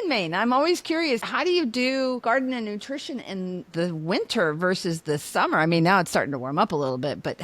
in Maine. I'm always curious, how do you do garden and nutrition in the winter versus the summer? I mean, now it's starting to warm up a little bit, but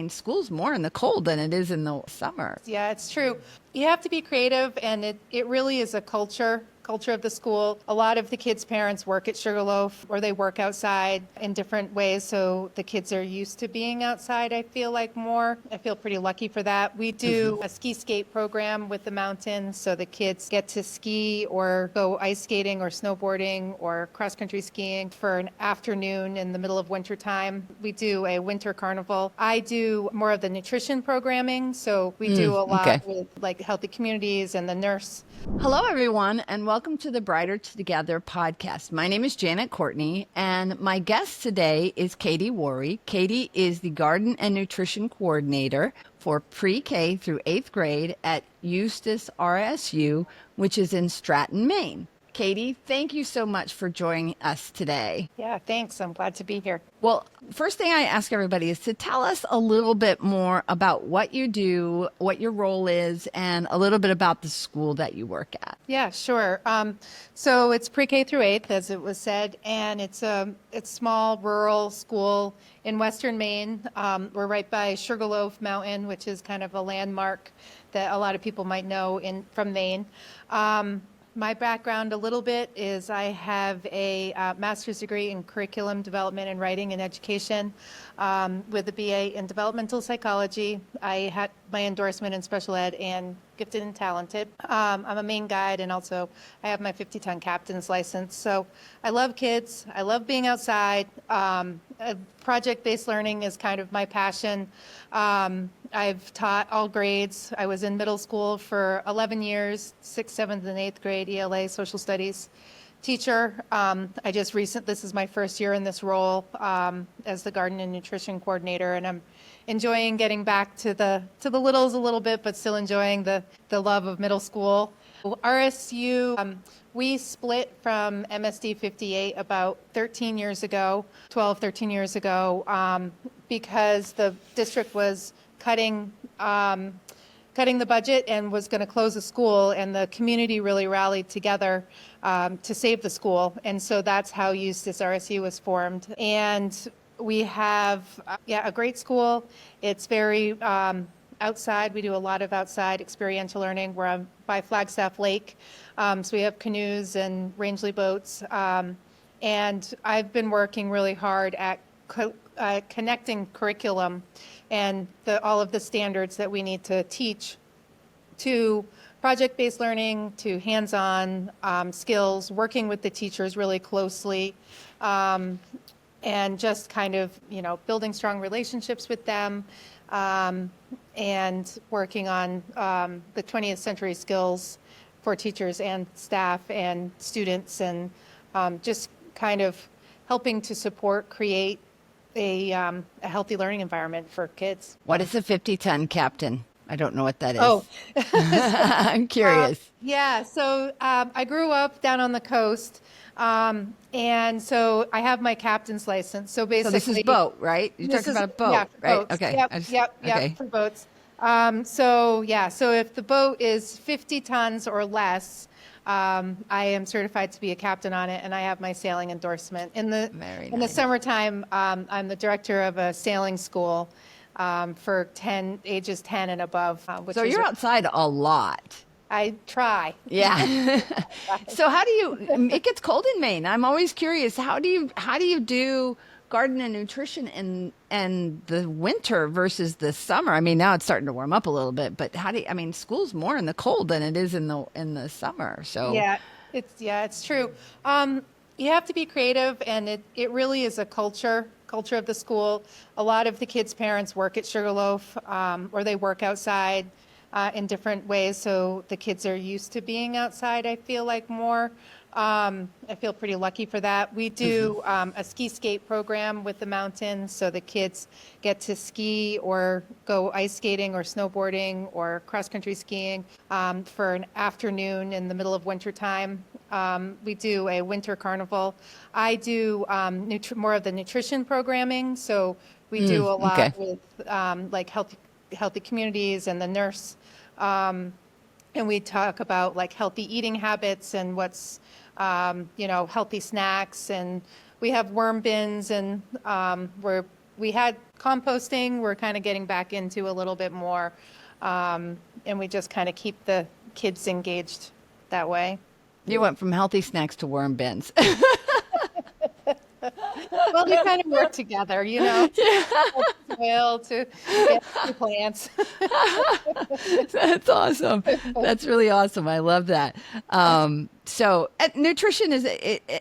school's more in the cold than it is in the summer. Yeah, it's true. You have to be creative, and it really is a culture of the school. A lot of the kids' parents work at Sugarloaf, or they work outside in different ways, so the kids are used to being outside, I feel like, more. I feel pretty lucky for that. We do a ski skate program with the mountains, so the kids get to ski or go ice skating or snowboarding or cross-country skiing for an afternoon in the middle of winter time. We do a winter carnival. I do more of the nutrition programming, so we do a lot with like healthy communities and the nurse. Hello, everyone, and welcome to the Brighter Together podcast. My name is Janet Courtney, and my guest today is Katie Wuori. Katie is the Garden and Nutrition Coordinator for pre-K through 8th grade at Eustis RSU, which is in Stratton, Maine. Katie, thank you so much for joining us today. Yeah, thanks. I'm glad to be here. Well, first thing I ask everybody is to tell us a little bit more about what you do, what your role is, and a little bit about the school that you work at. Yeah, sure. So it's pre-K through 8th, as it was said, and it's a small rural school in western Maine. We're right by Sugarloaf Mountain, which is kind of a landmark that a lot of people might know from Maine. My background a little bit is I have a master's degree in curriculum development and writing and education with a BA in developmental psychology. I had my endorsement in special ed and gifted and talented. I'm a Maine guide, and also I have my 50-ton captain's license. So I love kids. I love being outside. Project-based learning is kind of my passion. I've taught all grades. I was in middle school for 11 years, 6th, 7th, and 8th grade ELA social studies teacher. This is my first year in this role as the garden and nutrition coordinator, and I'm enjoying getting back to the littles a little bit, but still enjoying the love of middle school. RSU, we split from MSD 58 about 13 years ago, because the district was cutting the budget and was going to close the school, and the community really rallied together to save the school. And so that's how Eustis RSU was formed. And we have a great school. It's very outside. We do a lot of outside experiential learning. We're by Flagstaff Lake, so we have canoes and Rangeley boats. And I've been working really hard at connecting curriculum and all of the standards that we need to teach to project-based learning, to hands-on skills, working with the teachers really closely, and just kind of, building strong relationships with them, and working on the 20th century skills for teachers and staff and students, and just kind of helping to create a healthy learning environment for kids. What is a 50-ton captain? I don't know what that is. Oh, I'm curious. So I grew up down on the coast, and so I have my captain's license. So basically, this is boat, right? You're talking about a boat, yeah, right? Boats. Okay. Yep, for boats. So if the boat is 50 tons or less, I am certified to be a captain on it, and I have my sailing endorsement. In the summertime, I'm the director of a sailing school for ages 10 and above. So you're outside a lot. I try. Yeah. So it gets cold in Maine. I'm always curious, how do you do garden and nutrition in the winter versus the summer? I mean, now it's starting to warm up a little bit, but school's more in the cold than it is in the summer. So it's true. You have to be creative, and it really is a culture of the school. A lot of the kids' parents work at Sugarloaf, or they work outside in different ways, so the kids are used to being outside, I feel like, more. I feel pretty lucky for that. We do a ski skate program with the mountains, so the kids get to ski or go ice skating or snowboarding or cross-country skiing for an afternoon in the middle of winter time. We do a winter carnival. I do more of the nutrition programming, so we do a lot with like healthy communities and the nurse. and we talk about like healthy eating habits and what's, healthy snacks. And we have worm bins, and we had composting. We're kind of getting back into a little bit more. And we just kind of keep the kids engaged that way. You went from healthy snacks to worm bins. Well, they kind of work together, soil to get the plants. That's awesome. That's really awesome. I love that. So nutrition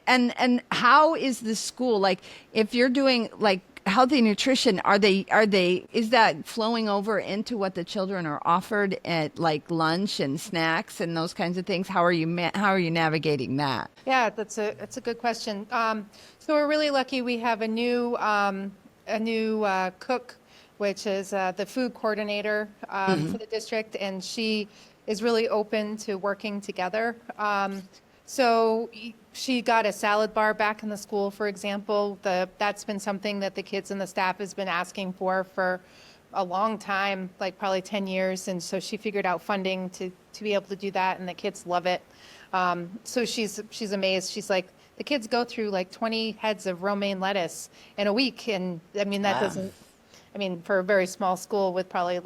and how is the school, like, if you're doing like healthy nutrition, is that flowing over into what the children are offered at like lunch and snacks and those kinds of things? How are you navigating that? Yeah, that's a good question. So we're really lucky. We have a new cook, which is the food coordinator for the district, and she is really open to working together. So she got a salad bar back in the school, for example. That's been something that the kids and the staff has been asking for a long time, like probably 10 years. And so she figured out funding to be able to do that, and the kids love it. So she's amazed. She's like, the kids go through like 20 heads of romaine lettuce in a week. And I mean, for a very small school with probably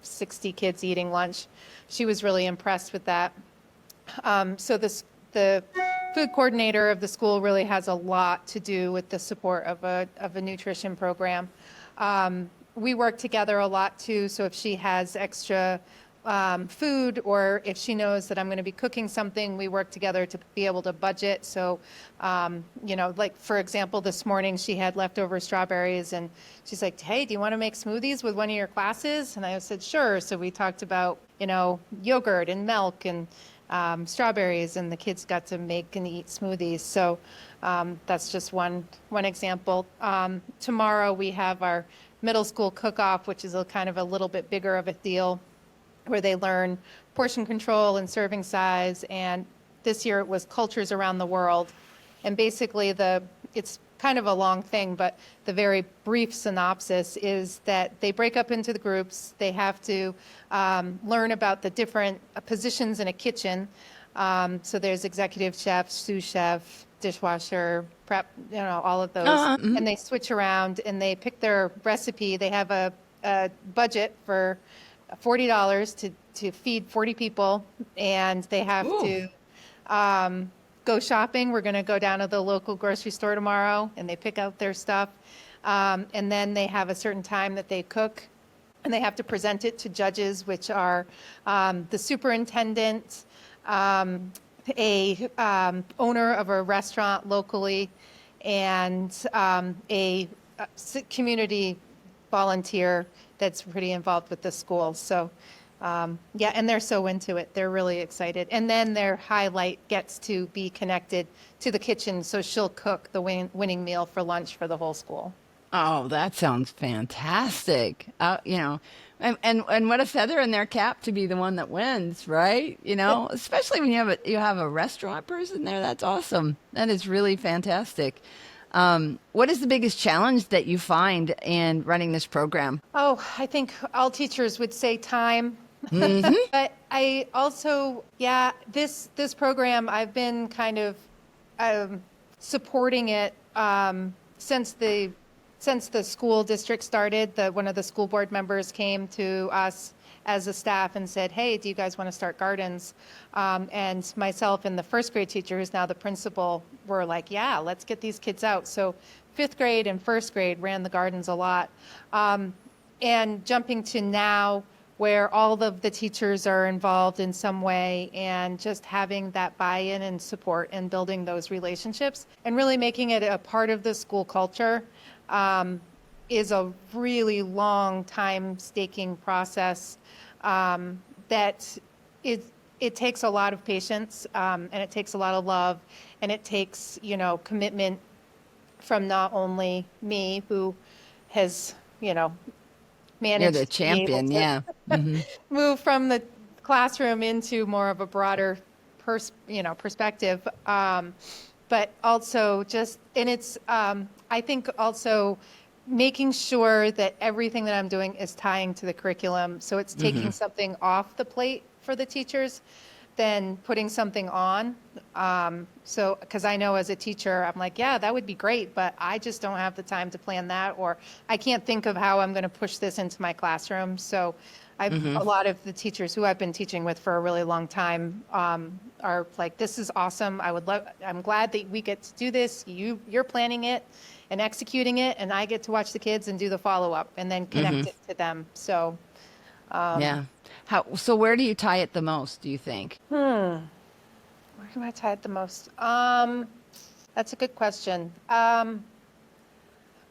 60 kids eating lunch, she was really impressed with that. So the food coordinator of the school really has a lot to do with the support of a nutrition program. We work together a lot too. So if she has extra food, or if she knows that I'm going to be cooking something, we work together to be able to budget. So, like for example, this morning she had leftover strawberries, and she's like, "Hey, do you want to make smoothies with one of your classes?" And I said, "Sure." So we talked about, yogurt and milk and strawberries, and the kids got to make and eat smoothies. So that's just one example. Tomorrow we have our middle school cook-off, which is kind of a little bit bigger of a deal, where they learn portion control and serving size. And this year it was cultures around the world. And basically it's kind of a long thing, but the very brief synopsis is that they break up into the groups. They have to learn about the different positions in a kitchen. So there's executive chef, sous chef, dishwasher, prep, all of those. And they switch around and they pick their recipe. They have a budget for $40 to feed 40 people, and they have to go shopping. We're going to go down to the local grocery store tomorrow, and they pick out their stuff. And then they have a certain time that they cook, and they have to present it to judges, which are the superintendent, a owner of a restaurant locally, and a community volunteer that's pretty involved with the school. So and they're so into it. They're really excited. And then their highlight gets to be connected to the kitchen, so she'll cook the winning meal for lunch for the whole school. Oh, that sounds fantastic. And what a feather in their cap to be the one that wins, right? Especially when you have a restaurant person there. That's awesome. That is really fantastic. What is the biggest challenge that you find in running this program? Oh, I think all teachers would say time. But I also, this program, I've been kind of supporting it since the school district started. One of the school board members came to us as a staff and said, "Hey, do you guys want to start gardens?" And myself and the first grade teacher, who's now the principal, were like, "Yeah, let's get these kids out." So fifth grade and first grade ran the gardens a lot. And jumping to now, where all of the teachers are involved in some way, and just having that buy-in and support and building those relationships and really making it a part of the school culture is a really long time staking process that it takes a lot of patience, and it takes a lot of love, and it takes commitment from not only me, who has managed You're the champion, yeah. move from the classroom into more of a broader perspective, but also I think also making sure that everything that I'm doing is tying to the curriculum, so it's taking something off the plate for the teachers than putting something on. So, because I know as a teacher, I'm like, yeah, that would be great, but I just don't have the time to plan that, or I can't think of how I'm going to push this into my classroom. So a lot of the teachers who I've been teaching with for a really long time are like, this is awesome. I'm glad that we get to do this. You're planning it and executing it, and I get to watch the kids and do the follow-up and then connect it to them. So, Yeah. So where do you tie it the most, do you think? where do I tie it the most? That's a good question.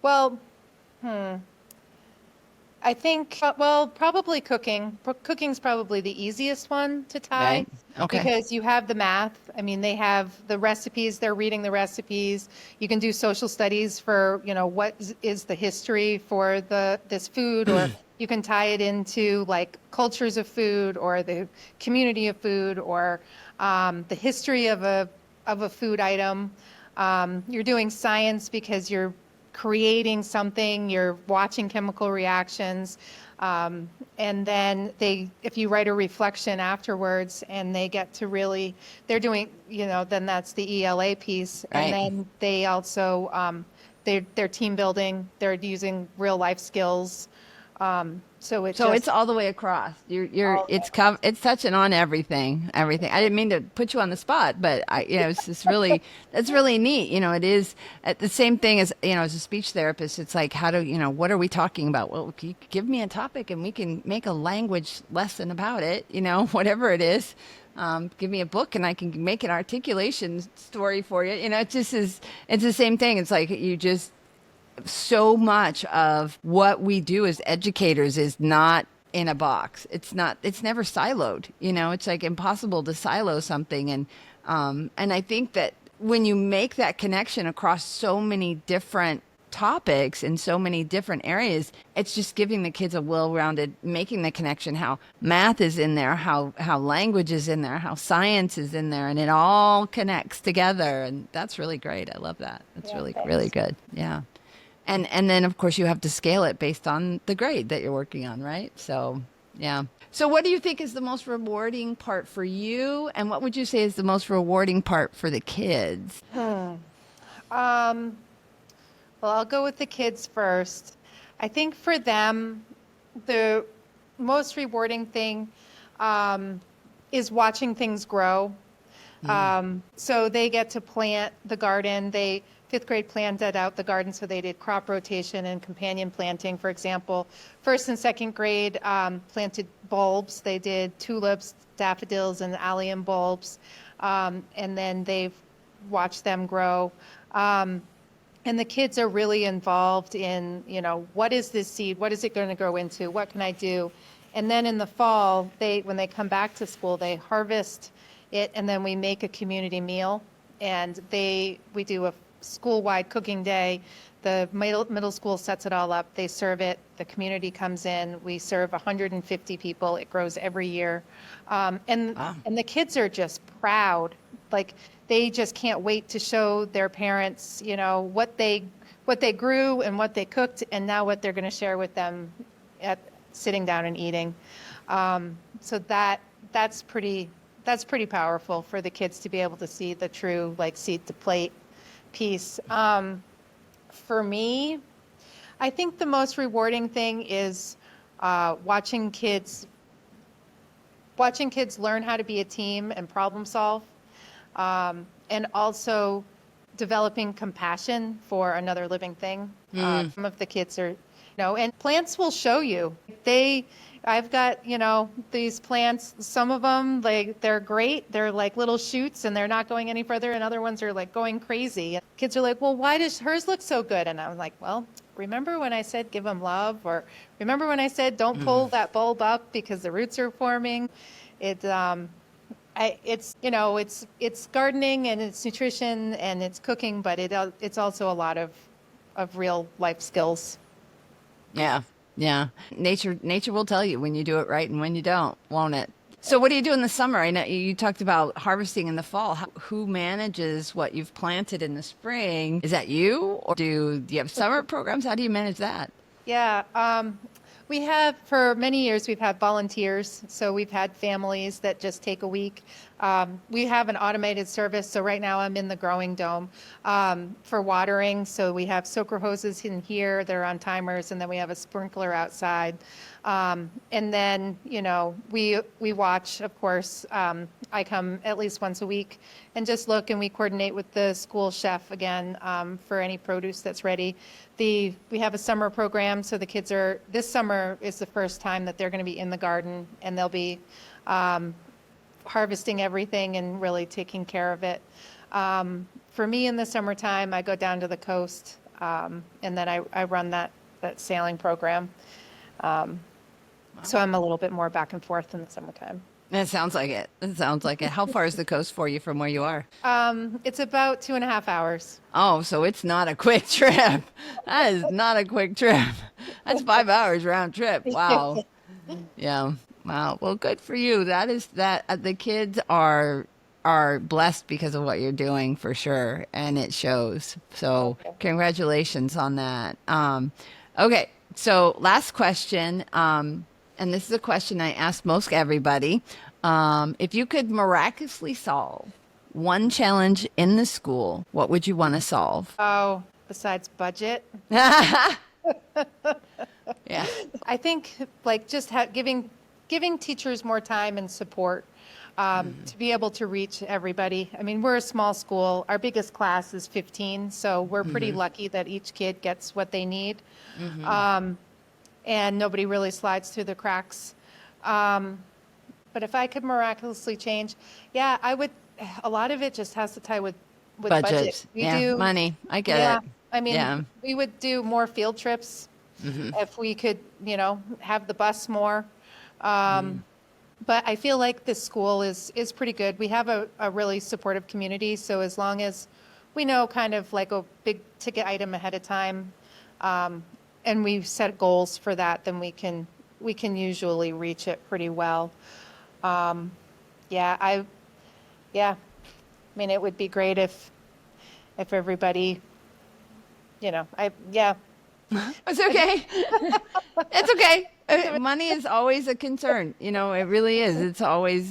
Well, I think, well, probably cooking. Cooking's probably the easiest one to tie. Right. Okay. Because you have the math. I mean, they have the recipes, they're reading the recipes. You can do social studies for, what is the history for this food, or you can tie it into like cultures of food or the community of food, or the history of a food item. You're doing science because you're creating something, you're watching chemical reactions, and then if you write a reflection afterwards and they get to really, they're doing, then that's the ELA piece. Right. And then they also, they're team building, they're using real life skills. So it's all the way across. It's touching on everything. I didn't mean to put you on the spot, but it's just really, that's really neat. It is the same thing as, as a speech therapist. It's like, what are we talking about? Well, you give me a topic and we can make a language lesson about it, whatever it is. Give me a book and I can make an articulation story for you. It just is, it's the same thing. It's like so much of what we do as educators is not in a box. It's never siloed. It's like impossible to silo something. And I think that when you make that connection across so many different topics in so many different areas, it's just giving the kids a well-rounded, making the connection, how math is in there, how language is in there, how science is in there, and it all connects together. And that's really great. I love that. That's really good. Yeah. And then, of course, you have to scale it based on the grade that you're working on, right? So, yeah. So what do you think is the most rewarding part for you? And what would you say is the most rewarding part for the kids? Well, I'll go with the kids first. I think for them, the most rewarding thing is watching things grow. So they get to plant the garden. Fifth grade planted out the garden, so they did crop rotation and companion planting, for example. First and second grade planted bulbs. They did tulips, daffodils, and allium bulbs. And then they've watched them grow. And the kids are really involved in, what is this seed? What is it going to grow into? What can I do? And then in the fall, when they come back to school, they harvest it, and then we make a community meal. And we do a school-wide cooking day. The middle school sets it all up. They serve it. The community comes in. We serve 150 people. It grows every year. And the kids are just proud. Like, they just can't wait to show their parents, what they grew and what they cooked, and now what they're going to share with them at sitting down and eating. So that's pretty powerful for the kids to be able to see the true, like, seed to plate piece. For me, I think the most rewarding thing is watching kids learn how to be a team and problem solve, and also developing compassion for another living thing. Some of the kids are, and plants will show you. I've got, these plants, some of them, they're great. They're like little shoots and they're not going any further. And other ones are like going crazy. And kids are like, well, why does hers look so good? And I'm like, well, remember when I said give them love? Or remember when I said don't pull that bulb up because the roots are forming? It's gardening and it's nutrition and it's cooking, but it's also a lot of real life skills. Yeah. Yeah. Nature will tell you when you do it right and when you don't, won't it? So what do you do in the summer? I know you talked about harvesting in the fall. Who manages what you've planted in the spring? Is that you? Or do you have summer programs? How do you manage that? Yeah. We have, for many years, we've had volunteers. So we've had families that just take a week. We have an automated service. So right now I'm in the growing dome for watering. So we have soaker hoses in here. They're on timers. And then we have a sprinkler outside. And then, we watch, of course. I come at least once a week and just look, and we coordinate with the school chef again for any produce that's ready. We have a summer program, so the kids this summer is the first time that they're going to be in the garden, and they'll be harvesting everything and really taking care of it. For me in the summertime, I go down to the coast, and then I run that sailing program. So I'm a little bit more back and forth in the summertime. It sounds like it. It sounds like it. How far is the coast for you from where you are? It's about 2.5 hours. Oh, so it's not a quick trip. That is not a quick trip. That's 5 hours round trip. Wow. Yeah. Wow. Well, good for you. The kids are blessed because of what you're doing for sure, and it shows. So congratulations on that. Okay. So last question. And this is a question I ask most everybody. If you could miraculously solve one challenge in the school, what would you want to solve? Oh, besides budget? Yeah. I think like just giving teachers more time and support to be able to reach everybody. I mean, we're a small school. Our biggest class is 15, so we're pretty lucky that each kid gets what they need. And nobody really slides through the cracks. But if I could miraculously change, I would. A lot of it just has to tie with budget. Money. I get it. I mean, we would do more field trips if we could, have the bus more. But I feel like this school is pretty good. We have a really supportive community. So as long as we know kind of like a big ticket item ahead of time, and we've set goals for that, then we can usually reach it pretty well. I mean, it would be great if everybody, It's okay. It's okay. Money is always a concern. It really is.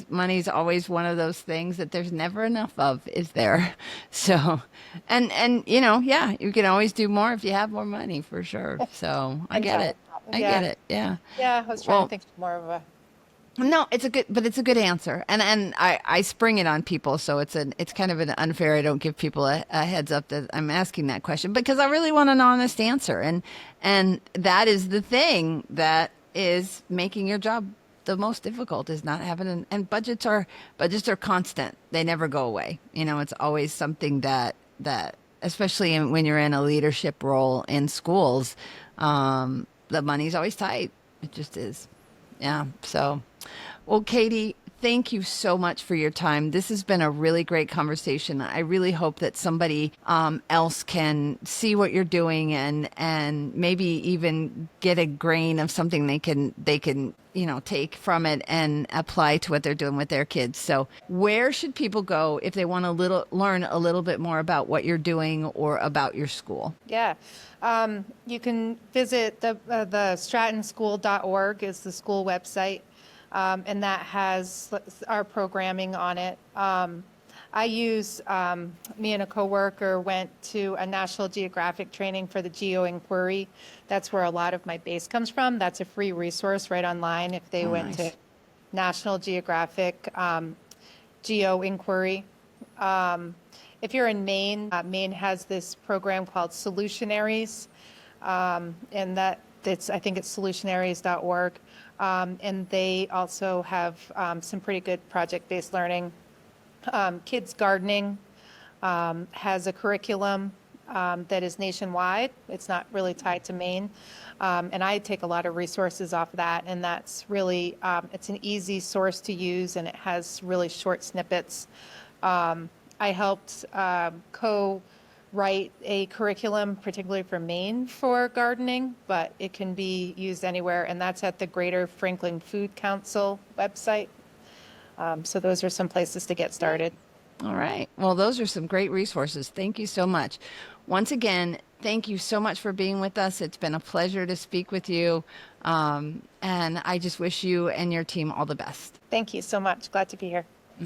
Money's always one of those things that there's never enough of, is there? So, and you can always do more if you have more money, for sure. So I get it. I get it. Yeah. Yeah. I was trying to think more of a. No, it's a good answer. And I spring it on people. So it's kind of an unfair. I don't give people a heads up that I'm asking that question, because I really want an honest answer. And that is the thing that is making your job the most difficult, is not having and budgets are constant. They never go away. It's always something that especially when you're in a leadership role in schools, the money's always tight. It just is. Yeah. So, well, Katie, thank you so much for your time. This has been a really great conversation. I really hope that somebody else can see what you're doing and maybe even get a grain of something they can take from it and apply to what they're doing with their kids. So where should people go if they want to learn a little bit more about what you're doing or about your school? Yeah. You can visit the stratonschool.org is the school website, and that has our programming on it. Me and a coworker went to a National Geographic training for the Geo Inquiry. That's where a lot of my base comes from. That's a free resource right online if they went to National Geographic Geo Inquiry. If you're in Maine, Maine has this program called Solutionaries, and I think it's solutionaries.org. And they also have some pretty good project-based learning. Kids Gardening has a curriculum that is nationwide. It's not really tied to Maine. And I take a lot of resources off that, and that's really, it's an easy source to use, and it has really short snippets. I helped co-write a curriculum, particularly for Maine, for gardening, but it can be used anywhere, and that's at the Greater Franklin Food Council website. So those are some places to get started. All right. Well, those are some great resources. Thank you so much. Once again, thank you so much for being with us. It's been a pleasure to speak with you. And I just wish you and your team all the best. Thank you so much. Glad to be here.